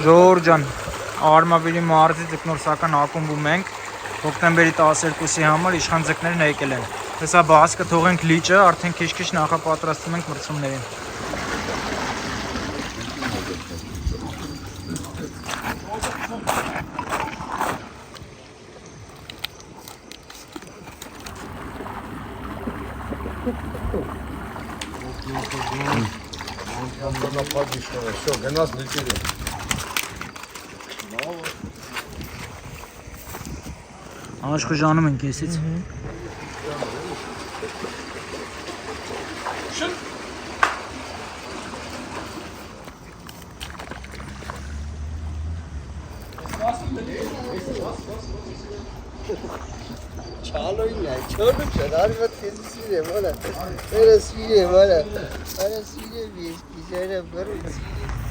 Ժորժան, Արմավիրի մարզի ձկնորսական ակումբում ենք, հոկտեմբերի 12-ի համար իշխան ձկներն եկել են։ Հեսա բասկը թողենք լիճը, արդեն քիչ-քիչ նախապատրաստում ենք մրցումներին։ Все, гонас летели. Աշխուժանում ենք եսից։ Չալոյնա, չորը չարվատ քեզի մորա։ Էրը սիրե մորա։ Արա սիրե բիս, բիսերը բրի։